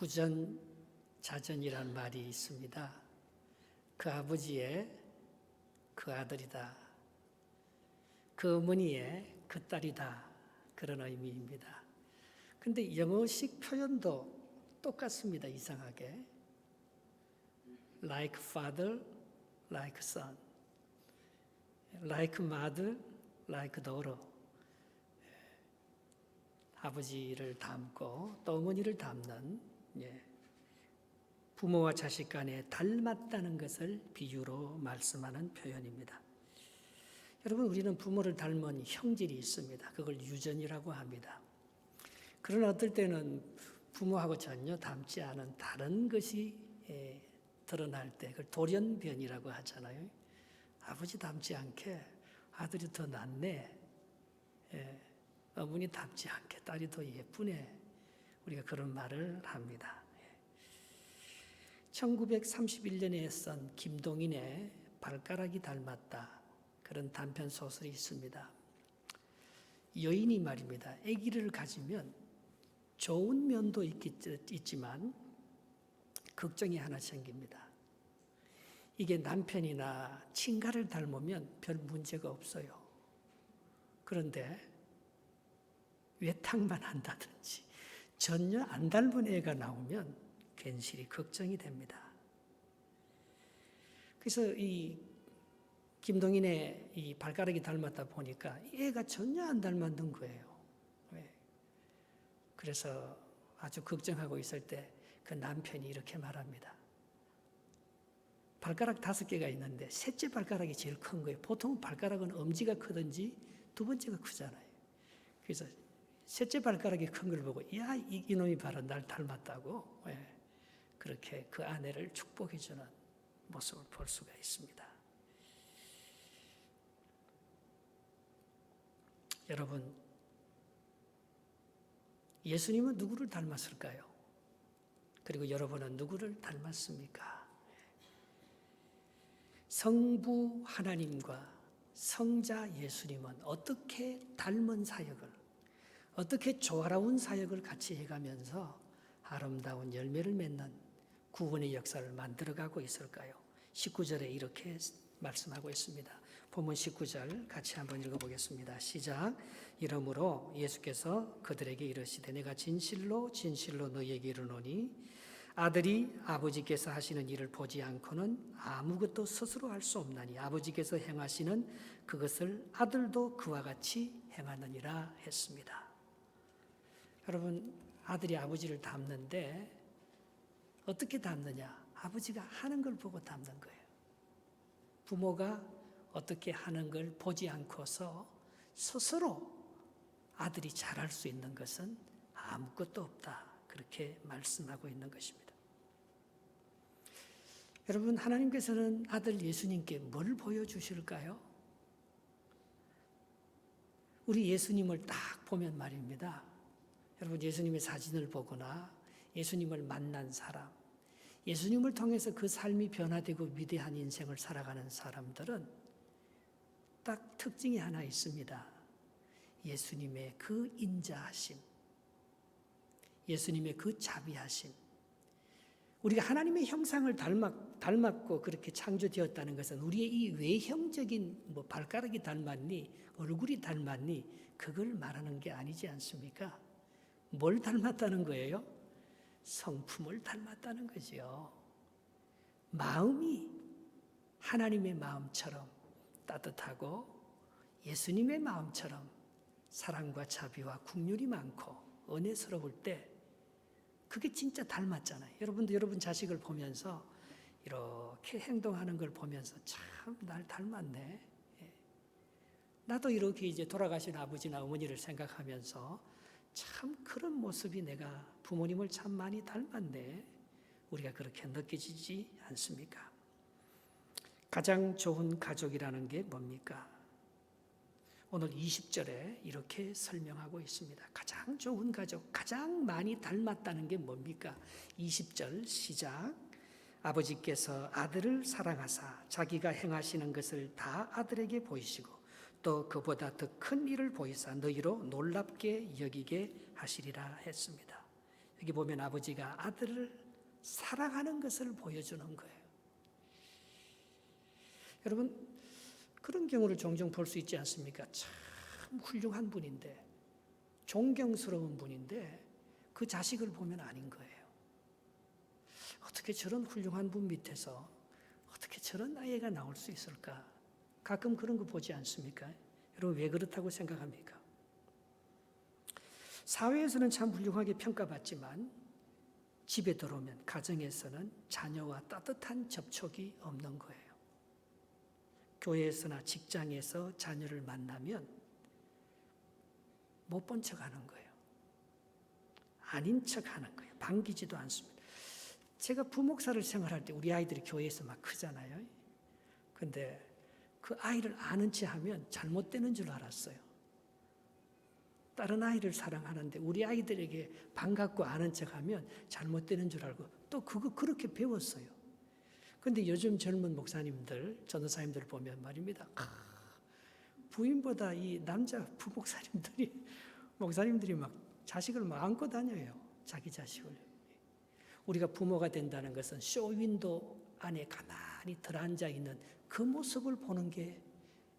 부전자전이란 말이 있습니다. 그 아버지의 그 아들이다. 그 어머니의 그 딸이다. 그런 의미입니다. 근데 영어식 표현도 똑같습니다. 이상하게. Like father, like son. Like mother, like daughter. 아버지를 닮고 또 어머니를 닮는 부모와 자식 간에 닮았다는 것을 비유로 말씀하는 표현입니다. 여러분, 우리는 부모를 닮은 형질이 있습니다. 그걸 유전이라고 합니다. 그러나 어떨 때는 부모하고 전혀 닮지 않은 다른 것이 드러날 때 그걸 돌연변이라고 하잖아요. 아버지 닮지 않게 아들이 더 낫네. 어머니 닮지 않게 딸이 더 예쁘네. 우리가 그런 말을 합니다. 1931년에 쓴 김동인의 발가락이 닮았다. 그런 단편 소설이 있습니다. 여인이 말입니다. 아기를 가지면 좋은 면도 있지만 걱정이 하나 생깁니다. 이게 남편이나 친가를 닮으면 별 문제가 없어요. 그런데 외탁만 한다든지 전혀 안 닮은 애가 나오면 괜시리 걱정이 됩니다. 그래서 이 김동인의 이 발가락이 닮았다 보니까 애가 전혀 안 닮았는 거예요. 그래서 아주 걱정하고 있을 때 그 남편이 이렇게 말합니다. 발가락 5개가 있는데 셋째 발가락이 제일 큰 거예요. 보통 발가락은 엄지가 크든지 두 번째가 크잖아요. 그래서 셋째 발가락이 큰 걸 보고 야, 이놈이 바로 날 닮았다고 그렇게 그 아내를 축복해 주는 모습을 볼 수가 있습니다. 여러분, 예수님은 누구를 닮았을까요? 그리고 여러분은 누구를 닮았습니까? 성부 하나님과 성자 예수님은 어떻게 닮은 사역을, 어떻게 조화로운 사역을 같이 해가면서 아름다운 열매를 맺는 구원의 역사를 만들어가고 있을까요? 19절에 이렇게 말씀하고 있습니다. 본문 19절 같이 한번 읽어보겠습니다. 시작. 이러므로 예수께서 그들에게 이르시되 내가 진실로 진실로 너희에게 이르노니 아들이 아버지께서 하시는 일을 보지 않고는 아무것도 스스로 할 수 없나니 아버지께서 행하시는 그것을 아들도 그와 같이 행하느니라 했습니다. 여러분, 아들이 아버지를 닮는데 어떻게 닮느냐? 아버지가 하는 걸 보고 닮는 거예요. 부모가 어떻게 하는 걸 보지 않고서 스스로 아들이 잘할 수 있는 것은 아무것도 없다. 그렇게 말씀하고 있는 것입니다. 여러분, 하나님께서는 아들 예수님께 뭘 보여주실까요? 우리 예수님을 딱 보면 말입니다. 여러분, 예수님의 사진을 보거나 예수님을 만난 사람, 예수님을 통해서 그 삶이 변화되고 위대한 인생을 살아가는 사람들은 딱 특징이 하나 있습니다. 예수님의 그 인자하심, 예수님의 그 자비하심. 우리가 하나님의 형상을 닮았고 그렇게 창조되었다는 것은 우리의 이 외형적인 발가락이 닮았니, 얼굴이 닮았니, 그걸 말하는 게 아니지 않습니까? 뭘 닮았다는 거예요? 성품을 닮았다는 거죠. 마음이 하나님의 마음처럼 따뜻하고 예수님의 마음처럼 사랑과 자비와 긍휼이 많고 은혜스러울 때 그게 진짜 닮았잖아요. 여러분도 여러분 자식을 보면서 이렇게 행동하는 걸 보면서 참 날 닮았네. 나도 이렇게 이제 돌아가신 아버지나 어머니를 생각하면서 참 그런 모습이 내가 부모님을 참 많이 닮았네. 우리가 그렇게 느껴지지 않습니까? 가장 좋은 가족이라는 게 뭡니까? 오늘 20절에 이렇게 설명하고 있습니다. 가장 좋은 가족, 가장 많이 닮았다는 게 뭡니까? 20절 시작. 아버지께서 아들을 사랑하사 자기가 행하시는 것을 다 아들에게 보이시고 또 그보다 더 큰 일을 보이사 너희로 놀랍게 여기게 하시리라 했습니다. 여기 보면 아버지가 아들을 사랑하는 것을 보여주는 거예요. 여러분, 그런 경우를 종종 볼 수 있지 않습니까? 참 훌륭한 분인데, 존경스러운 분인데 그 자식을 보면 아닌 거예요. 어떻게 저런 훌륭한 분 밑에서 어떻게 저런 아이가 나올 수 있을까? 가끔 그런 거 보지 않습니까? 여러분, 왜 그렇다고 생각합니까? 사회에서는 참 훌륭하게 평가받지만 집에 들어오면 가정에서는 자녀와 따뜻한 접촉이 없는 거예요. 교회에서나 직장에서 자녀를 만나면 못 본 척 하는 거예요. 아닌 척 하는 거예요. 반기지도 않습니다. 제가 부목사를 생활할 때 우리 아이들이 교회에서 막 크잖아요. 근데 그 아이를 아는 체 하면 잘못되는 줄 알았어요. 다른 아이를 사랑하는데 우리 아이들에게 반갑고 아는 척 하면 잘못되는 줄 알고 또 그거 그렇게 배웠어요. 근데 요즘 젊은 목사님들, 전도사님들 보면 말입니다. 부인보다 이 남자 목사님들이 막 자식을 막 안고 다녀요. 자기 자식을. 우리가 부모가 된다는 것은 쇼윈도 안에 가만히 들어앉아 있는 그 모습을 보는 게,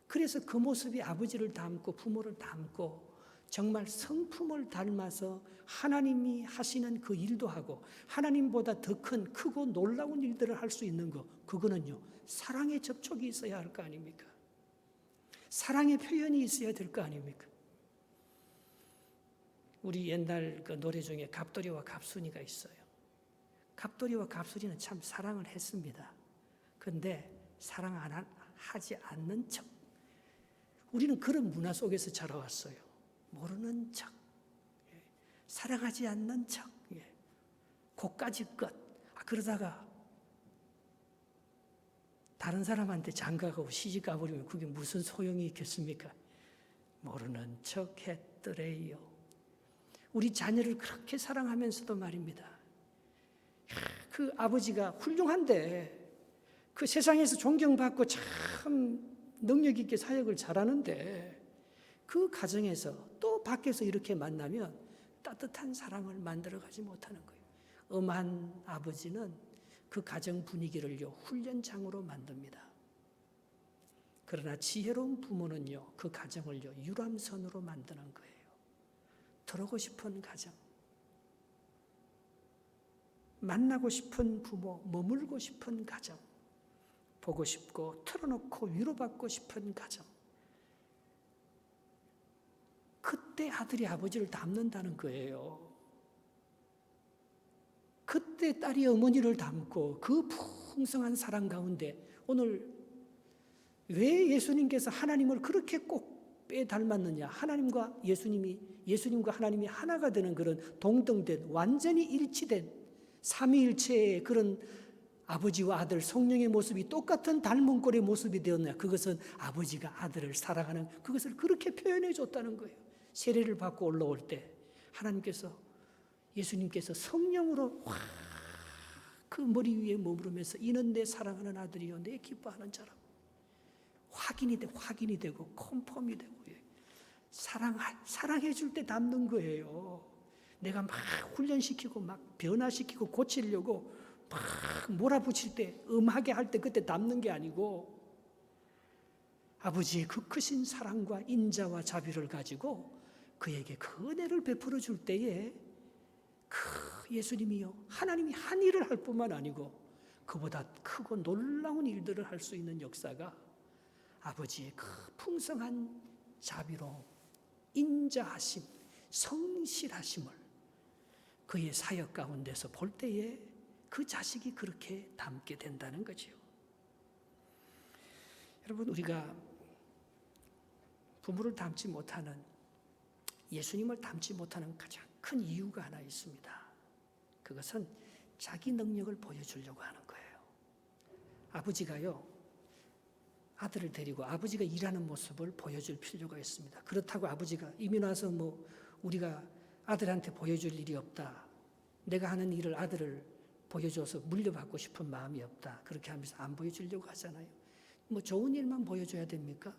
그래서 그 모습이 아버지를 닮고 부모를 닮고 정말 성품을 닮아서 하나님이 하시는 그 일도 하고 하나님보다 더 큰 크고 놀라운 일들을 할 수 있는 거, 그거는요 사랑의 접촉이 있어야 할 거 아닙니까? 사랑의 표현이 있어야 될 거 아닙니까? 우리 옛날 그 노래 중에 갑돌이와 갑순이가 있어요. 갑돌이와 갑순이는 참 사랑을 했습니다. 그런데 사랑 하지 않는 척. 우리는 그런 문화 속에서 자라왔어요. 모르는 척, 사랑하지 않는 척, 고까지껏. 그러다가 다른 사람한테 장가가고 시집 가버리면 그게 무슨 소용이 있겠습니까? 모르는 척 했더래요. 우리 자녀를 그렇게 사랑하면서도 말입니다. 그 아버지가 훌륭한데, 그 세상에서 존경받고 참 능력 있게 사역을 잘하는데 그 가정에서 또 밖에서 이렇게 만나면 따뜻한 사랑을 만들어가지 못하는 거예요. 엄한 아버지는 그 가정 분위기를요 훈련장으로 만듭니다. 그러나 지혜로운 부모는요 그 가정을요 유람선으로 만드는 거예요. 들어오고 싶은 가정, 만나고 싶은 부모, 머물고 싶은 가정, 보고 싶고 틀어놓고 위로받고 싶은 가정. 그때 아들이 아버지를 닮는다는 거예요. 그때 딸이 어머니를 닮고 그 풍성한 사랑 가운데 오늘 왜 예수님께서 하나님을 그렇게 꼭 빼닮았느냐? 하나님과 예수님과 하나님이 하나가 되는 그런 동등된, 완전히 일치된 삼위일체의 그런 아버지와 아들, 성령의 모습이 똑같은 닮은 꼴의 모습이 되었냐? 그것은 아버지가 아들을 사랑하는, 그것을 그렇게 표현해 줬다는 거예요. 세례를 받고 올라올 때 예수님께서 성령으로 그 머리 위에 머무르면서 이는 내 사랑하는 아들이요 내 기뻐하는 자라고 확인이 되고 컨펌이 되고, 사랑해 줄 때 닮는 거예요. 내가 막 훈련시키고 막 변화시키고 고치려고 막 몰아붙일 때, 음하게 할 때 그때 닮는 게 아니고 아버지의 그 크신 사랑과 인자와 자비를 가지고 그에게 그 은혜를 베풀어 줄 때에 그 예수님이요 하나님이 한 일을 할 뿐만 아니고 그보다 크고 놀라운 일들을 할 수 있는 역사가 아버지의 그 풍성한 자비로 인자하심, 성실하심을 그의 사역 가운데서 볼 때에 그 자식이 그렇게 닮게 된다는 거죠. 여러분, 우리가 부모를 닮지 못하는, 예수님을 닮지 못하는 가장 큰 이유가 하나 있습니다. 그것은 자기 능력을 보여주려고 하는 거예요. 아버지가요, 아들을 데리고 아버지가 일하는 모습을 보여줄 필요가 있습니다. 그렇다고 아버지가 이미 나서 우리가 아들한테 보여줄 일이 없다, 내가 하는 일을 아들을 보여줘서 물려받고 싶은 마음이 없다, 그렇게 하면서 안 보여주려고 하잖아요. 좋은 일만 보여줘야 됩니까?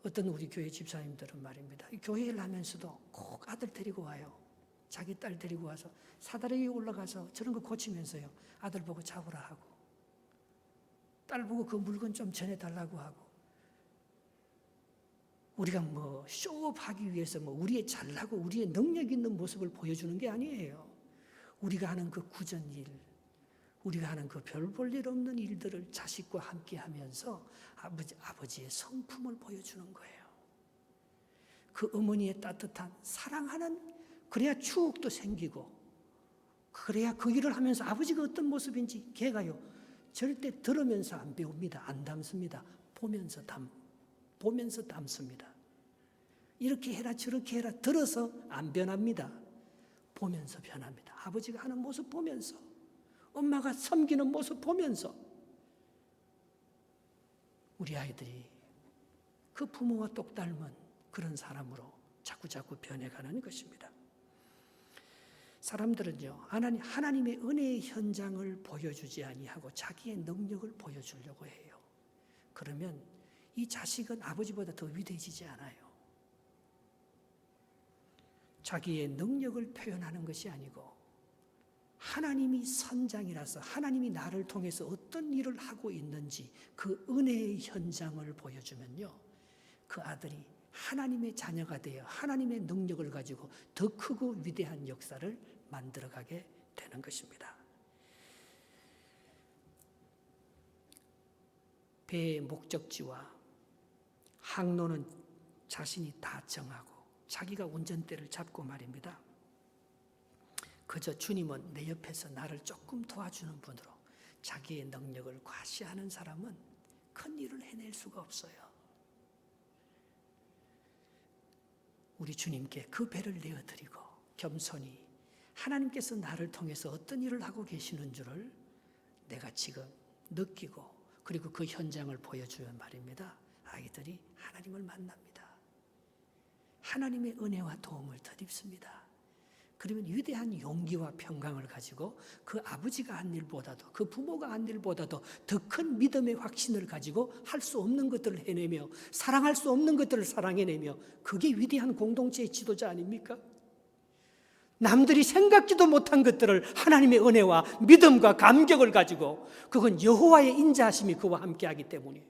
어떤 우리 교회 집사님들은 말입니다, 교회 일 하면서도 꼭 아들 데리고 와요. 자기 딸 데리고 와서 사다리 위에 올라가서 저런 거 고치면서요. 아들 보고 잡으라 하고, 딸 보고 그 물건 좀 전해달라고 하고, 우리가 뭐 쇼업하기 위해서 뭐 우리의 잘나고 우리의 능력 있는 모습을 보여주는 게 아니에요. 우리가 하는 그 굳은 일, 우리가 하는 그 별 볼 일 없는 일들을 자식과 함께 하면서 아버지의 성품을 보여주는 거예요. 그 어머니의 따뜻한 사랑하는, 그래야 추억도 생기고, 그래야 그 일을 하면서 아버지가 어떤 모습인지 걔가요 절대 들으면서 안 배웁니다. 안 담습니다. 보면서 담습니다. 이렇게 해라 저렇게 해라 들어서 안 변합니다. 보면서 변합니다. 아버지가 하는 모습 보면서, 엄마가 섬기는 모습 보면서 우리 아이들이 그 부모와 똑 닮은 그런 사람으로 자꾸자꾸 변해가는 것입니다. 사람들은요, 하나님의 은혜의 현장을 보여주지 아니하고 자기의 능력을 보여주려고 해요. 그러면 이 자식은 아버지보다 더 위대해지지 않아요. 자기의 능력을 표현하는 것이 아니고 하나님이 선장이라서 하나님이 나를 통해서 어떤 일을 하고 있는지 그 은혜의 현장을 보여주면요, 그 아들이 하나님의 자녀가 되어 하나님의 능력을 가지고 더 크고 위대한 역사를 만들어가게 되는 것입니다. 배의 목적지와 항로는 자신이 다 정하고 자기가 운전대를 잡고 말입니다. 그저 주님은 내 옆에서 나를 조금 도와주는 분으로 자기의 능력을 과시하는 사람은 큰 일을 해낼 수가 없어요. 우리 주님께 그 배를 내어드리고 겸손히 하나님께서 나를 통해서 어떤 일을 하고 계시는 줄을 내가 지금 느끼고, 그리고 그 현장을 보여주면 말입니다, 아이들이 하나님을 만납니다. 하나님의 은혜와 도움을 덧입습니다. 그러면 위대한 용기와 평강을 가지고 그 아버지가 한 일보다도, 그 부모가 한 일보다도 더 큰 믿음의 확신을 가지고 할 수 없는 것들을 해내며 사랑할 수 없는 것들을 사랑해내며, 그게 위대한 공동체의 지도자 아닙니까? 남들이 생각지도 못한 것들을 하나님의 은혜와 믿음과 감격을 가지고, 그건 여호와의 인자하심이 그와 함께하기 때문에,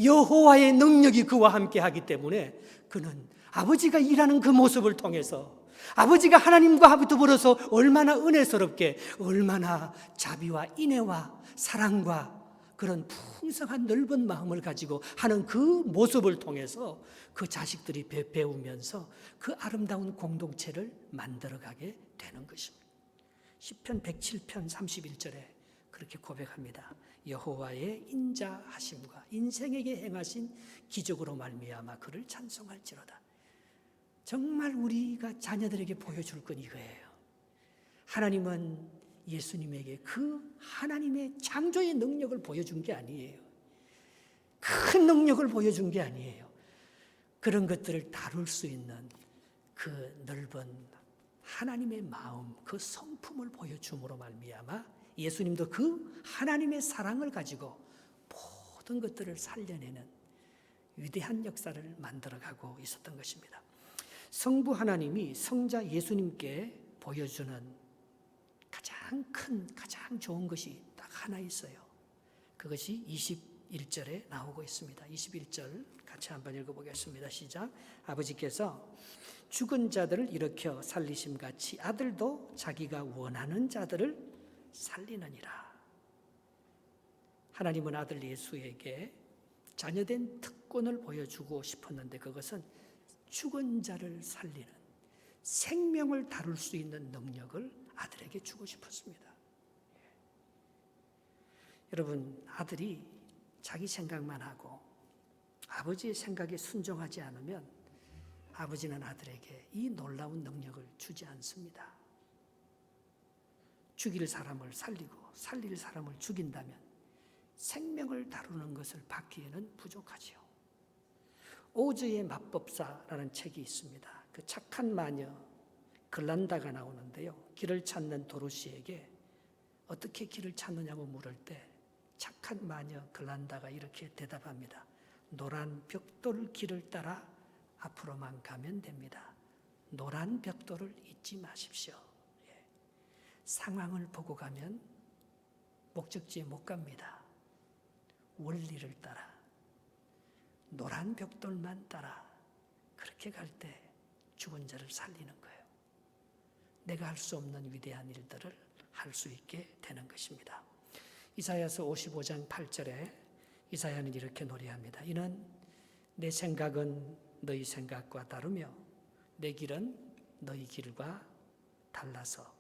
여호와의 능력이 그와 함께하기 때문에 그는 아버지가 일하는 그 모습을 통해서, 아버지가 하나님과 더불어서 얼마나 은혜스럽게, 얼마나 자비와 인애와 사랑과 그런 풍성한 넓은 마음을 가지고 하는 그 모습을 통해서 그 자식들이 배우면서 그 아름다운 공동체를 만들어가게 되는 것입니다. 시편 107편 31절에 그렇게 고백합니다. 여호와의 인자하심과 인생에게 행하신 기적으로 말미암아 그를 찬송할지로다. 정말 우리가 자녀들에게 보여줄 건 이거예요. 하나님은 예수님에게 그 하나님의 창조의 능력을 보여준 게 아니에요. 큰 능력을 보여준 게 아니에요. 그런 것들을 다룰 수 있는 그 넓은 하나님의 마음, 그 성품을 보여줌으로 말미암아 예수님도 그 하나님의 사랑을 가지고 모든 것들을 살려내는 위대한 역사를 만들어가고 있었던 것입니다. 성부 하나님이 성자 예수님께 보여주는 가장 큰, 가장 좋은 것이 딱 하나 있어요. 그것이 21절에 나오고 있습니다. 21절 같이 한번 읽어보겠습니다. 시작. 아버지께서 죽은 자들을 일으켜 살리심같이 아들도 자기가 원하는 자들을 살리느니라. 하나님은 아들 예수에게 자녀된 특권을 보여주고 싶었는데, 그것은 죽은 자를 살리는, 생명을 다룰 수 있는 능력을 아들에게 주고 싶었습니다. 여러분, 아들이 자기 생각만 하고 아버지의 생각에 순종하지 않으면 아버지는 아들에게 이 놀라운 능력을 주지 않습니다. 죽일 사람을 살리고 살릴 사람을 죽인다면 생명을 다루는 것을 받기에는 부족하지요. 오즈의 마법사라는 책이 있습니다. 그 착한 마녀 글란다가 나오는데요, 길을 찾는 도로시에게 어떻게 길을 찾느냐고 물을 때 착한 마녀 글란다가 이렇게 대답합니다. 노란 벽돌 길을 따라 앞으로만 가면 됩니다. 노란 벽돌을 잊지 마십시오. 예. 상황을 보고 가면 목적지에 못 갑니다. 원리를 따라, 노란 벽돌만 따라 그렇게 갈 때 죽은 자를 살리는 거예요. 내가 할 수 없는 위대한 일들을 할 수 있게 되는 것입니다. 이사야서 55장 8절에 이사야는 이렇게 노래합니다. 이는 내 생각은 너희 생각과 다르며 내 길은 너희 길과 달라서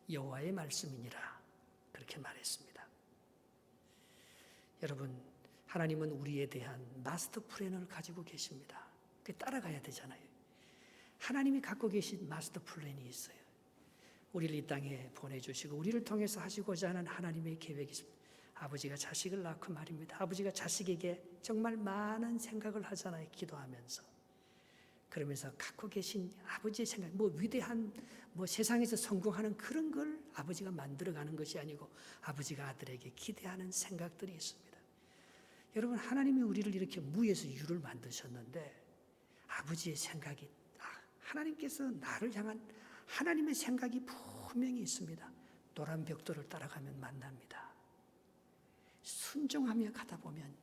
여호와의 말씀이니라, 그렇게 말했습니다. 여러분, 하나님은 우리에 대한 마스터 플랜을 가지고 계십니다. 그 따라가야 되잖아요. 하나님이 갖고 계신 마스터 플랜이 있어요. 우리를 이 땅에 보내주시고 우리를 통해서 하시고자 하는 하나님의 계획이 있습니다. 아버지가 자식을 낳고 말입니다. 아버지가 자식에게 정말 많은 생각을 하잖아요. 기도하면서. 그러면서 갖고 계신 아버지의 생각, 위대한 세상에서 성공하는 그런 걸 아버지가 만들어가는 것이 아니고 아버지가 아들에게 기대하는 생각들이 있습니다. 여러분, 하나님이 우리를 이렇게 무에서 유를 만드셨는데 아버지의 생각이, 하나님께서 나를 향한 하나님의 생각이 분명히 있습니다. 노란 벽돌을 따라가면 만납니다. 순종하며 가다 보면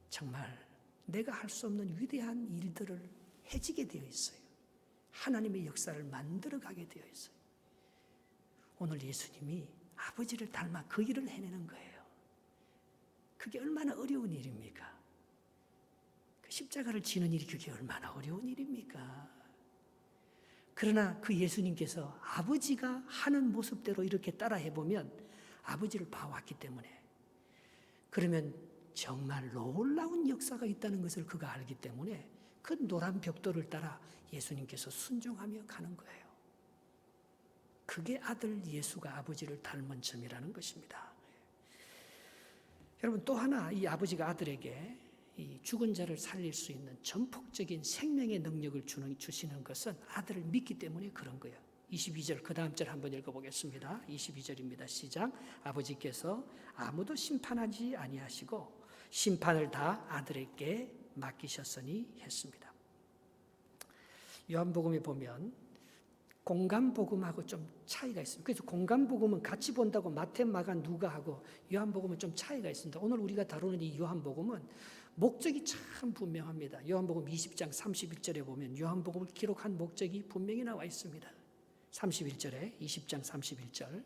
정말 내가 할 수 없는 위대한 일들을 해지게 되어 있어요. 하나님의 역사를 만들어가게 되어 있어요. 오늘 예수님이 아버지를 닮아 그 일을 해내는 거예요. 그게 얼마나 어려운 일입니까? 그 십자가를 지는 일이 그게 얼마나 어려운 일입니까? 그러나 그 예수님께서 아버지가 하는 모습대로 이렇게 따라해보면 아버지를 봐왔기 때문에, 그러면 정말 놀라운 역사가 있다는 것을 그가 알기 때문에 그 노란 벽돌을 따라 예수님께서 순종하며 가는 거예요. 그게 아들 예수가 아버지를 닮은 점이라는 것입니다. 여러분, 또 하나 이 아버지가 아들에게 이 죽은 자를 살릴 수 있는 전폭적인 생명의 능력을 주시는 것은 아들을 믿기 때문에 그런 거예요. 22절, 그 다음 절 한번 읽어보겠습니다. 22절입니다. 시작. 아버지께서 아무도 심판하지 아니하시고 심판을 다 아들에게 맡기셨으니 했습니다. 요한복음에 보면 공간복음하고 좀 차이가 있습니다. 그래서 공간복음은 같이 본다고 마태, 마가, 누가하고 요한복음은 좀 차이가 있습니다. 오늘 우리가 다루는 이 요한복음은 목적이 참 분명합니다. 요한복음 20장 31절에 보면 요한복음을 기록한 목적이 분명히 나와 있습니다. 31절에 20장 31절,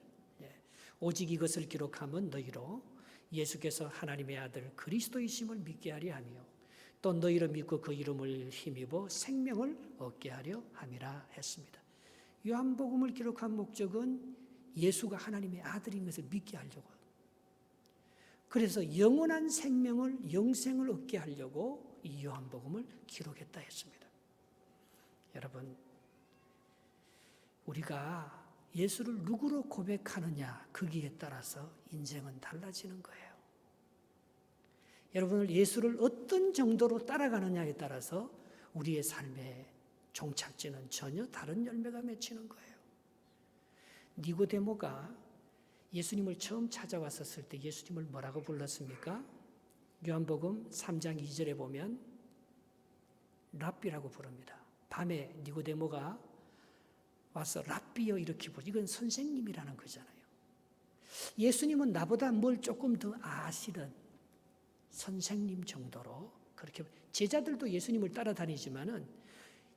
오직 이것을 기록함은 너희로 예수께서 하나님의 아들 그리스도이심을 믿게 하려 하며 또 너희로 믿고 그 이름을 힘입어 생명을 얻게 하려 함이라 했습니다. 요한복음을 기록한 목적은 예수가 하나님의 아들인 것을 믿게 하려고, 그래서 영원한 생명을, 영생을 얻게 하려고 이 요한복음을 기록했다 했습니다. 여러분, 우리가 예수를 누구로 고백하느냐, 거기에 따라서 인생은 달라지는 거예요. 여러분을 예수를 어떤 정도로 따라가느냐에 따라서 우리의 삶의 종착지는 전혀 다른 열매가 맺히는 거예요. 니고데모가 예수님을 처음 찾아왔었을 때 예수님을 뭐라고 불렀습니까? 요한복음 3장 2절에 보면 랍비라고 부릅니다. 밤에 니고데모가 와서 랍비여 이렇게 부르죠. 이건 선생님이라는 거잖아요. 예수님은 나보다 뭘 조금 더 아시는 선생님 정도로 그렇게, 제자들도 예수님을 따라다니지만은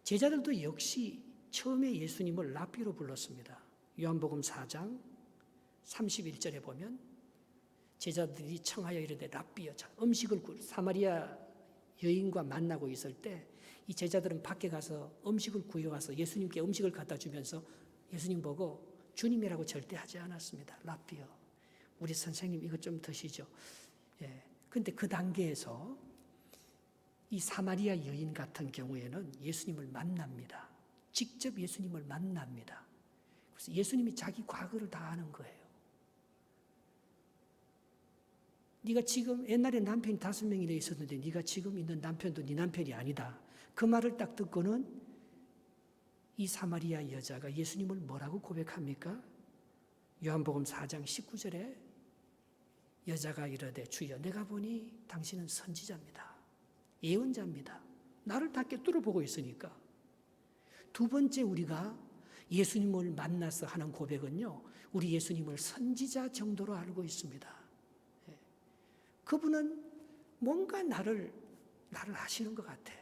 제자들도 역시 처음에 예수님을 랍비로 불렀습니다. 요한복음 4장 31절에 보면 제자들이 청하여 이르되 랍비여, 음식을 사마리아 여인과 만나고 있을 때 이 제자들은 밖에 가서 음식을 구해와서 예수님께 음식을 갖다 주면서 예수님 보고 주님이라고 절대 하지 않았습니다. 랍비여, 우리 선생님 이것 좀 드시죠. 그런데 그 단계에서 이 사마리아 여인 같은 경우에는 예수님을 만납니다. 직접 예수님을 만납니다. 그래서 예수님이 자기 과거를 다 아는 거예요. 네가 지금, 옛날에 남편이 5명이나 있었는데 네가 지금 있는 남편도 네 남편이 아니다. 그 말을 딱 듣고는 이 사마리아 여자가 예수님을 뭐라고 고백합니까? 요한복음 4장 19절에 여자가 이르되 주여, 내가 보니 당신은 선지자입니다. 예언자입니다. 나를 다 꿰뚫어 보고 있으니까 두 번째 우리가 예수님을 만나서 하는 고백은요, 우리 예수님을 선지자 정도로 알고 있습니다. 그분은 뭔가 나를 아시는 것 같아.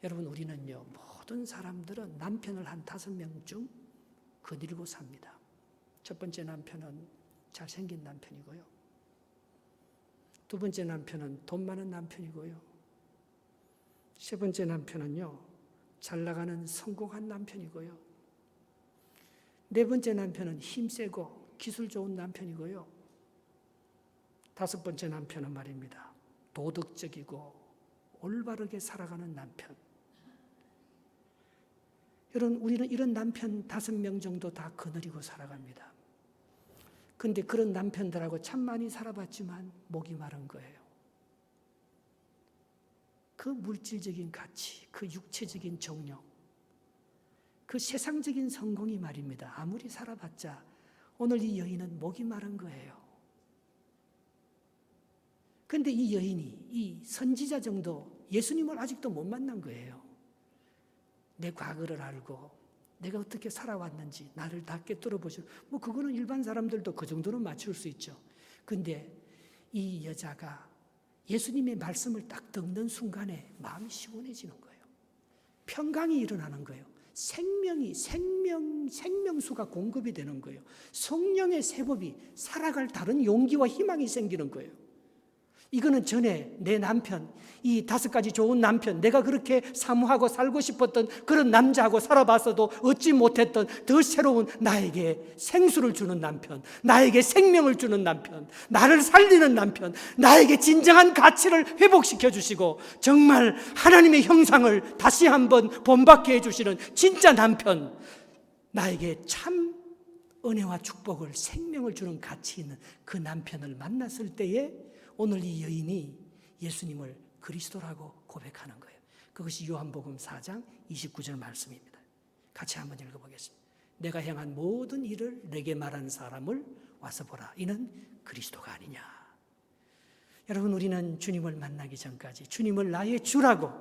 여러분, 우리는요, 모든 사람들은 남편을 한 5명쯤 거느리고 삽니다. 첫 번째 남편은 잘생긴 남편이고요. 두 번째 남편은 돈 많은 남편이고요. 세 번째 남편은요, 잘 나가는 성공한 남편이고요. 네 번째 남편은 힘세고 기술 좋은 남편이고요. 다섯 번째 남편은 말입니다, 도덕적이고 올바르게 살아가는 남편. 여러분, 우리는 이런 남편 5명 정도 다 거느리고 살아갑니다. 그런데 그런 남편들하고 참 많이 살아봤지만 목이 마른 거예요. 그 물질적인 가치, 그 육체적인 정욕, 그 세상적인 성공이 말입니다, 아무리 살아봤자 오늘 이 여인은 목이 마른 거예요. 그런데 이 여인이, 이 선지자 정도 예수님을 아직도 못 만난 거예요. 내 과거를 알고 내가 어떻게 살아왔는지 나를 다 꿰뚫어 보시고, 그거는 일반 사람들도 그 정도는 맞출 수 있죠. 그런데 이 여자가 예수님의 말씀을 딱 듣는 순간에 마음이 시원해지는 거예요. 평강이 일어나는 거예요. 생명수가 공급이 되는 거예요. 성령의 세법이 살아갈 다른 용기와 희망이 생기는 거예요. 이거는 전에 내 남편, 이 5가지 좋은 남편, 내가 그렇게 사모하고 살고 싶었던 그런 남자하고 살아봤어도 얻지 못했던 더 새로운 나에게 생수를 주는 남편, 나에게 생명을 주는 남편, 나를 살리는 남편, 나에게 진정한 가치를 회복시켜 주시고 정말 하나님의 형상을 다시 한번 본받게 해주시는 진짜 남편, 나에게 참 은혜와 축복을, 생명을 주는 가치 있는 그 남편을 만났을 때에 오늘 이 여인이 예수님을 그리스도라고 고백하는 거예요. 그것이 요한복음 4장 29절 말씀입니다. 같이 한번 읽어보겠습니다. 내가 행한 모든 일을 내게 말한 사람을 와서 보라. 이는 그리스도가 아니냐. 여러분, 우리는 주님을 만나기 전까지 주님을 나의 주라고,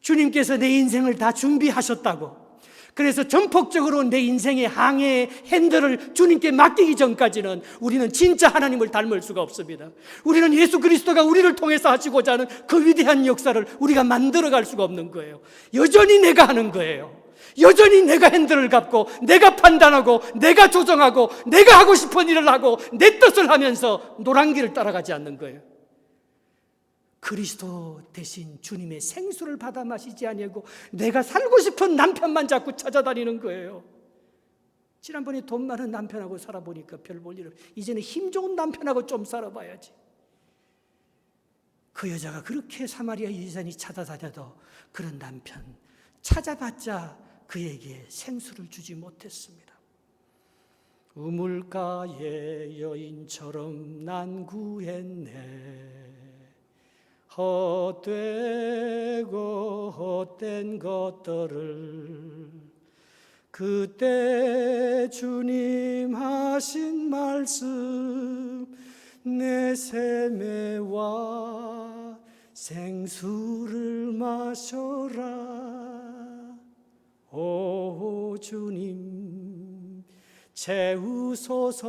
주님께서 내 인생을 다 준비하셨다고, 그래서 전폭적으로 내 인생의 항해의 핸들을 주님께 맡기기 전까지는 우리는 진짜 하나님을 닮을 수가 없습니다. 우리는 예수 그리스도가 우리를 통해서 하시고자 하는 그 위대한 역사를 우리가 만들어갈 수가 없는 거예요. 여전히 내가 하는 거예요. 여전히 내가 핸들을 잡고 내가 판단하고 내가 조정하고 내가 하고 싶은 일을 하고 내 뜻을 하면서 노란길을 따라가지 않는 거예요. 그리스도 대신 주님의 생수를 받아 마시지 아니하고 내가 살고 싶은 남편만 자꾸 찾아다니는 거예요. 지난번에 돈 많은 남편하고 살아보니까 별 볼 일 없어요. 이제는 힘 좋은 남편하고 좀 살아봐야지. 그 여자가 그렇게 사마리아 여인이 찾아다녀도 그런 남편 찾아봤자 그에게 생수를 주지 못했습니다. 우물가의 여인처럼 난 구했네. 헛되고 헛된 것들을 그때 주님 하신 말씀 내 샘에와 생수를 마셔라. 오 주님 채우소서.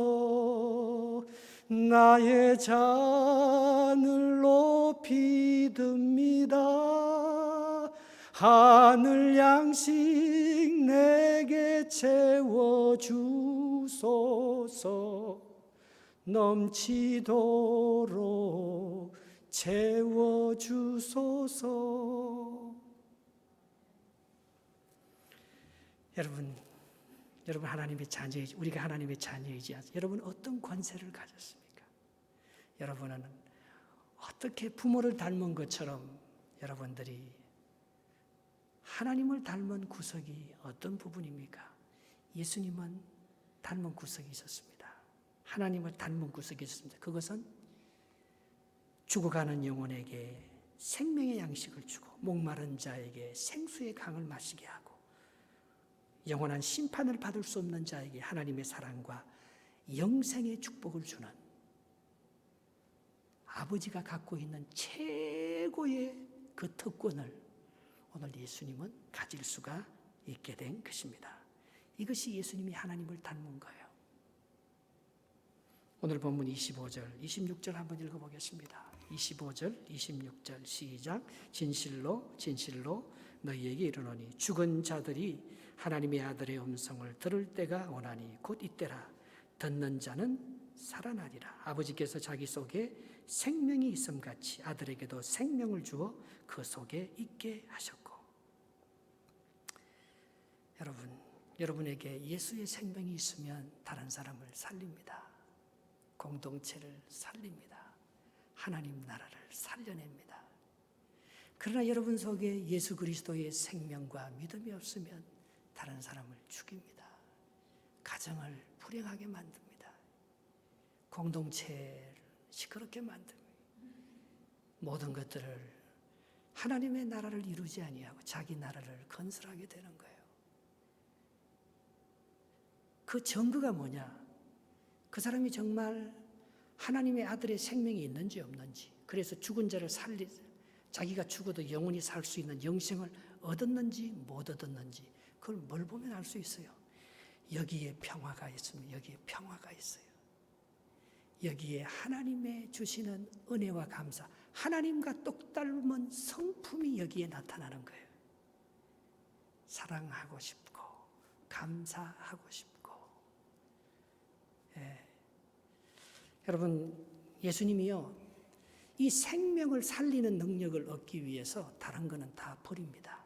나의 잔을 높이 듭니다. 하늘 양식 내게 채워주소서. 넘치도록 채워주소서. 여러분 하나님의 자녀이지, 우리가 하나님의 자녀이지 않습니까? 여러분 어떤 권세를 가졌습니까? 여러분은 어떻게 부모를 닮은 것처럼 여러분들이 하나님을 닮은 구석이 어떤 부분입니까? 예수님은 닮은 구석이 있었습니다. 하나님을 닮은 구석이 있었습니다. 그것은 죽어가는 영혼에게 생명의 양식을 주고 목마른 자에게 생수의 강을 마시게 하고 영원한 심판을 받을 수 없는 자에게 하나님의 사랑과 영생의 축복을 주는 아버지가 갖고 있는 최고의 그 특권을 오늘 예수님은 가질 수가 있게 된 것입니다. 이것이 예수님이 하나님을 닮은 거예요. 오늘 본문 25절, 26절 한번 읽어보겠습니다. 25절, 26절 시작. 진실로 진실로 너희에게 이르노니 죽은 자들이 하나님의 아들의 음성을 들을 때가 오나니 곧 이때라. 듣는 자는 살아나리라. 아버지께서 자기 속에 생명이 있음같이 아들에게도 생명을 주어 그 속에 있게 하셨고. 여러분에게 예수의 생명이 있으면 다른 사람을 살립니다. 공동체를 살립니다. 하나님 나라를 살려냅니다. 그러나 여러분 속에 예수 그리스도의 생명과 믿음이 없으면 다른 사람을 죽입니다. 가정을 불행하게 만듭니다. 공동체를 시끄럽게 만듭니다. 모든 것들을 하나님의 나라를 이루지 아니하고 자기 나라를 건설하게 되는 거예요. 그 증거가 뭐냐? 그 사람이 정말 하나님의 아들의 생명이 있는지 없는지, 그래서 죽은 자를 자기가 죽어도 영원히 살 수 있는 영생을 얻었는지 못 얻었는지, 그걸 뭘 보면 알 수 있어요. 여기에 평화가 있으면 여기에 평화가 있어요. 여기에 하나님의 주시는 은혜와 감사, 하나님과 똑 닮은 성품이 여기에 나타나는 거예요. 사랑하고 싶고 감사하고 싶고. 여러분, 예수님이요, 이 생명을 살리는 능력을 얻기 위해서 다른 거는 다 버립니다.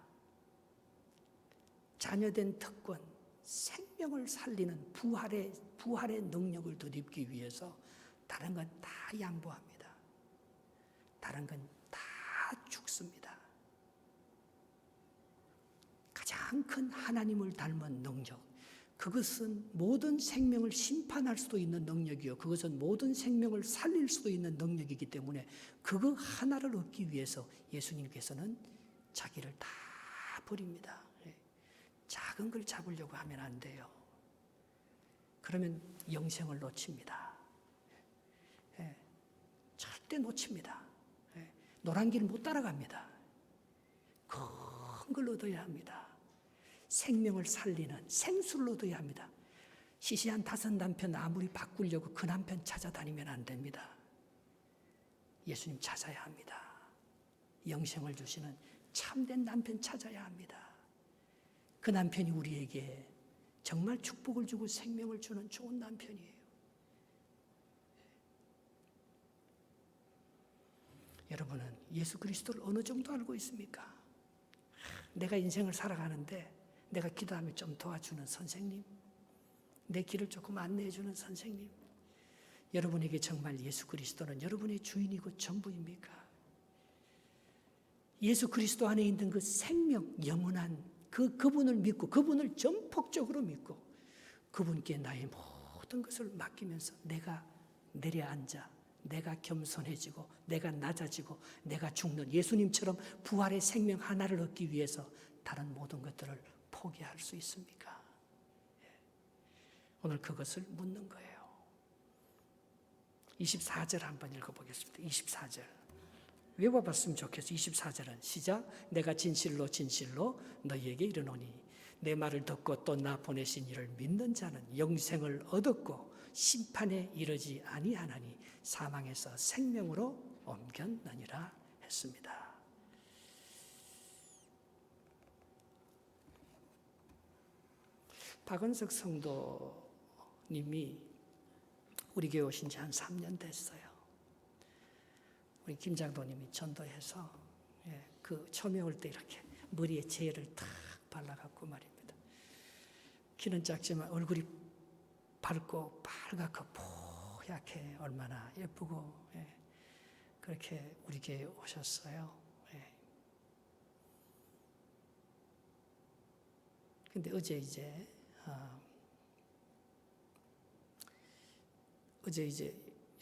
자녀된 특권, 생명을 살리는 부활의 능력을 덧입기 위해서 다른 건 다 양보합니다. 다른 건 다 죽습니다. 가장 큰 하나님을 닮은 능력, 그것은 모든 생명을 심판할 수도 있는 능력이요, 그것은 모든 생명을 살릴 수도 있는 능력이기 때문에 그거 하나를 얻기 위해서 예수님께서는 자기를 다 버립니다. 작은 걸 잡으려고 하면 안 돼요. 그러면 영생을 놓칩니다. 절대 놓칩니다. 노란 길 못 따라갑니다. 큰 걸 얻어야 합니다. 생명을 살리는 생수를 얻어야 합니다. 시시한 5 남편 아무리 바꾸려고 그 남편 찾아다니면 안 됩니다. 예수님 찾아야 합니다. 영생을 주시는 참된 남편 찾아야 합니다. 그 남편이 우리에게 정말 축복을 주고 생명을 주는 좋은 남편이에요. 여러분은 예수 그리스도를 어느 정도 알고 있습니까? 내가 인생을 살아가는데 내가 기도하면 좀 도와주는 선생님, 내 길을 조금 안내해주는 선생님, 여러분에게 정말 예수 그리스도는 여러분의 주인이고 전부입니까? 예수 그리스도 안에 있는 그 생명, 영원한 그분을 믿고 그분을 전폭적으로 믿고 그분께 나의 모든 것을 맡기면서 내가 내려앉아, 내가 겸손해지고 내가 낮아지고 내가 죽는 예수님처럼 부활의 생명 하나를 얻기 위해서 다른 모든 것들을 포기할 수 있습니까? 오늘 그것을 묻는 거예요. 24절 한번 읽어보겠습니다. 24절 외워봤으면 좋겠어요. 24절은 시작. 내가 진실로 진실로 너희에게 이르노니 내 말을 듣고 또 나 보내신 이를 믿는 자는 영생을 얻었고 심판에 이르지 아니하나니 사망에서 생명으로 옮겼느니라 했습니다. 박은석 성도님이 우리 교회 오신 지 한 3년 됐어요. 우리 김장도님이 전도해서 그 처음에 올 때 이렇게 머리에 재를 탁 발라갖고 말입니다. 키는 작지만 얼굴이 밝고 빨갛고 뽀얗게 얼마나 예쁘고 그렇게 우리 교회에 오셨어요. 근데 어제 이제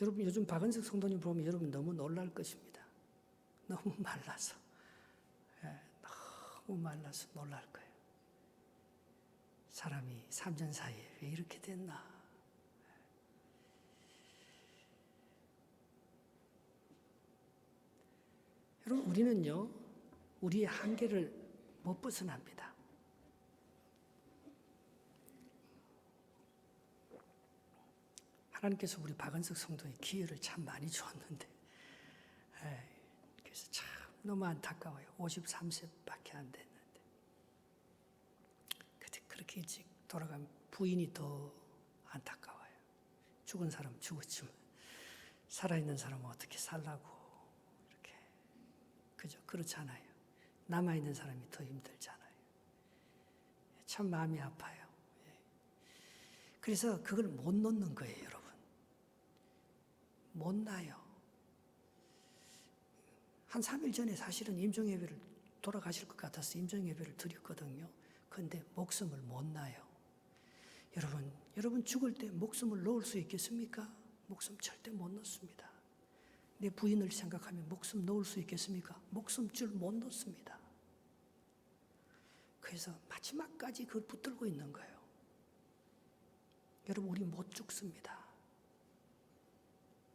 여러분 요즘 박은석 성도님 보면 여러분 너무 놀랄 것입니다. 너무 말라서 너무 말라서 놀랄 거예요. 사람이 3년 사이에 왜 이렇게 됐나? 여러분 우리는요, 우리의 한계를 못 벗어납니다. 하나님께서 우리 박은석 성도의 기회를 참 많이 주었는데, 그래서 참 너무 안타까워요. 53세밖에 안 됐는데. 그렇게 일찍 돌아가면 부인이 더 안타까워요. 죽은 사람 죽었지만 살아있는 사람은 어떻게 살라고 이렇게, 그죠? 그렇잖아요. 남아있는 사람이 더 힘들잖아요. 참 마음이 아파요. 그래서 그걸 못 놓는 거예요, 여러분. 못 놔요. 한 3일 전에 사실은 임종예배를 돌아가실 것 같아서 임종예배를 드렸거든요. 그런데 목숨을 못 놔요. 여러분 죽을 때 목숨을 놓을 수 있겠습니까? 목숨 절대 못 놓습니다. 내 부인을 생각하면 목숨 놓을 수 있겠습니까? 목숨줄 못 놓습니다. 그래서 마지막까지 그걸 붙들고 있는 거예요. 여러분, 우리 못 죽습니다.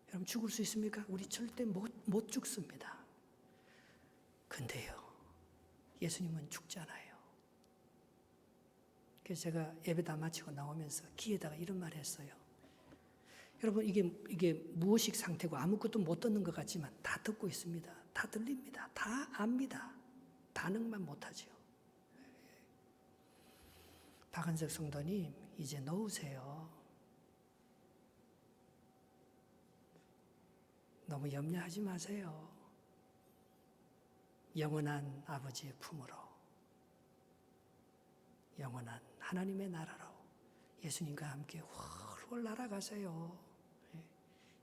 여러분, 죽을 수 있습니까? 우리 절대 못 죽습니다. 근데요, 예수님은 죽잖아요. 그래서 제가 예배 다 마치고 나오면서 귀에다가 이런 말 했어요. 여러분, 이게 무의식 상태고 아무것도 못 듣는 것 같지만 다 듣고 있습니다. 다 들립니다. 다 압니다. 반응만 못하죠. 박은석 성도님, 이제 놓으세요. 너무 염려하지 마세요. 영원한 아버지의 품으로, 영원한 하나님의 나라로 예수님과 함께 훨훨 날아가세요.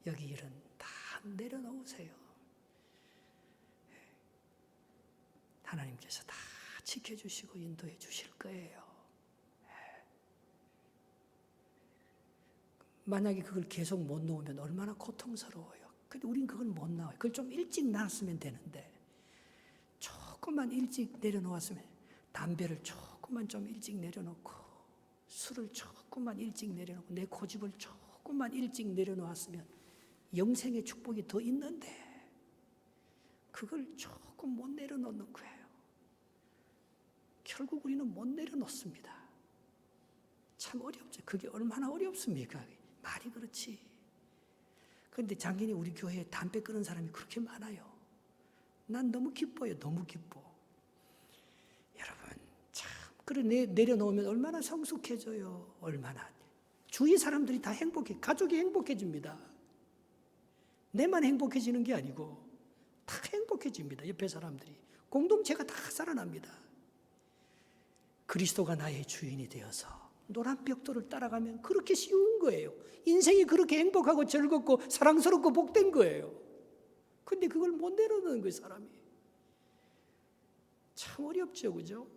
여기 일은 다 내려놓으세요. 하나님께서 다 지켜주시고 인도해 주실 거예요. 만약에 그걸 계속 못 놓으면 얼마나 고통스러워요. 근데 우린 그걸 못 나와요. 그걸 좀 일찍 놨으면 되는데, 조금만 일찍 내려놓았으면, 담배를 조금만 좀 일찍 내려놓고, 술을 조금만 일찍 내려놓고, 내 고집을 조금만 일찍 내려놓았으면 영생의 축복이 더 있는데, 그걸 조금 못 내려놓는 거예요. 결국 우리는 못 내려놓습니다. 참 어렵죠. 그게 얼마나 어렵습니까? 말이 그렇지. 그런데 작년에 우리 교회에 담배 끊은 사람이 그렇게 많아요. 난 너무 기뻐요. 너무 기뻐. 여러분, 참, 그래 내려놓으면 얼마나 성숙해져요. 얼마나. 주위 사람들이 다 행복해. 가족이 행복해집니다. 내만 행복해지는 게 아니고 다 행복해집니다. 옆에 사람들이. 공동체가 다 살아납니다. 그리스도가 나의 주인이 되어서 노란 벽돌을 따라가면 그렇게 쉬운 거예요. 인생이 그렇게 행복하고 즐겁고 사랑스럽고 복된 거예요. 근데 그걸 못 내려놓는 거예요, 사람이. 참 어렵죠, 그죠?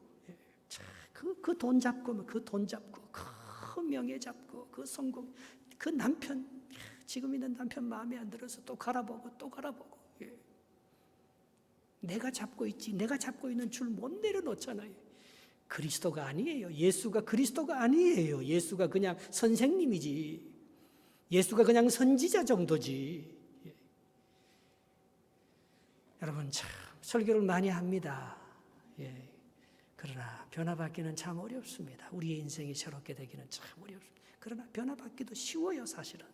그 돈 잡고, 그 명예 잡고, 그 성공, 그 남편, 지금 있는 남편 마음에 안 들어서 또 갈아보고. 내가 잡고 있지, 내가 잡고 있는 줄 못 내려놓잖아요. 그리스도가 아니에요. 예수가 그리스도가 아니에요. 예수가 그냥 선생님이지. 예수가 그냥 선지자 정도지. 여러분, 참 설교를 많이 합니다. 그러나 변화받기는 참 어렵습니다. 우리의 인생이 새롭게 되기는 참 어렵습니다. 그러나 변화받기도 쉬워요, 사실은.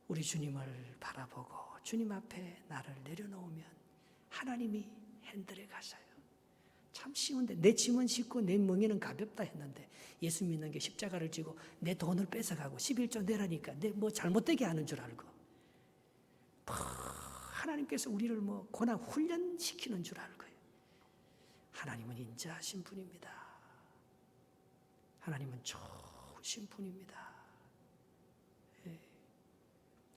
우리 주님을 바라보고 주님 앞에 나를 내려놓으면 하나님이 핸들에 가셔요. 참 쉬운데, 내 짐은 쉽고 내 멍에는 가볍다 했는데, 예수 믿는 게 십자가를 지고 내 돈을 뺏어가고 11조 내라니까 내 뭐 잘못되게 하는 줄 알고, 하나님께서 우리를 뭐 고난 훈련시키는 줄 알고요. 하나님은 인자하신 분입니다. 하나님은 좋으신 분입니다.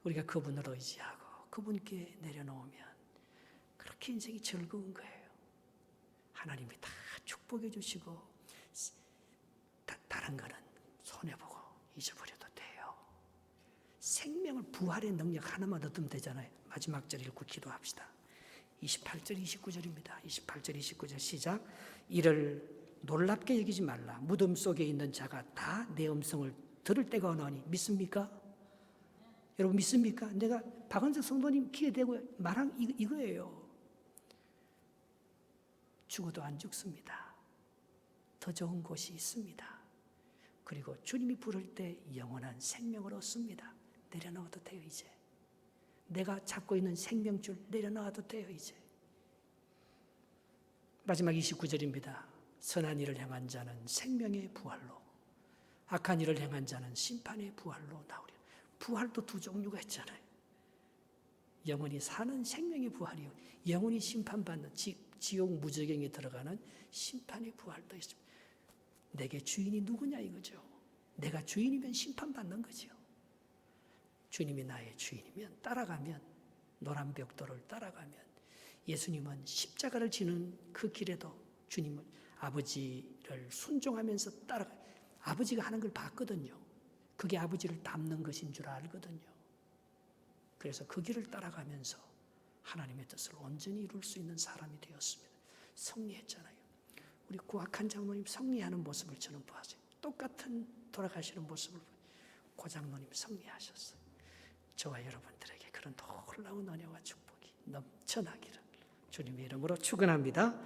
우리가 그분을 의지하고 그분께 내려놓으면 그렇게 인생이 즐거운 거예요. 하나님이 다 축복해 주시고 다른 거는 손해보고 잊어버려도 돼요. 생명을, 부활의 능력 하나만 얻으면 되잖아요. 마지막 절 읽고 기도합시다. 28절 29절입니다. 28절 29절 시작. 이를 놀랍게 여기지 말라. 무덤 속에 있는 자가 다 내 음성을 들을 때가 오나니. 믿습니까? 여러분 믿습니까? 내가 박은석 성도님 귀에 대고 말한 이거예요. 죽어도 안 죽습니다. 더 좋은 곳이 있습니다. 그리고 주님이 부를 때 영원한 생명을 얻습니다. 내려놓아도 돼요, 이제. 내가 잡고 있는 생명줄 내려놓아도 돼요, 이제. 마지막 29절입니다. 선한 일을 행한 자는 생명의 부활로, 악한 일을 행한 자는 심판의 부활로 나오리라. 부활도 두 종류가 있잖아요. 영원히 사는 생명의 부활이요, 영원히 심판받는 지옥 무저갱에 들어가는 심판의 부활도 있습니다. 내게 주인이 누구냐 이거죠. 내가 주인이면 심판받는 거죠. 주님이 나의 주인이면 따라가면, 노란 벽돌을 따라가면, 예수님은 십자가를 지는 그 길에도 주님은 아버지를 순종하면서 따라가, 아버지가 하는 걸 봤거든요. 그게 아버지를 닮는 것인 줄 알거든요. 그래서 그 길을 따라가면서 하나님의 뜻을 온전히 이룰 수 있는 사람이 되었습니다. 승리했잖아요. 우리 고학한 장로님 승리하는 모습을 저는 보았어요. 똑같은 돌아가시는 모습을 고 장로님 승리하셨어요. 저와 여러분들에게 그런 놀라운 은혜와 축복이 넘쳐나기를 주님의 이름으로 축원합니다.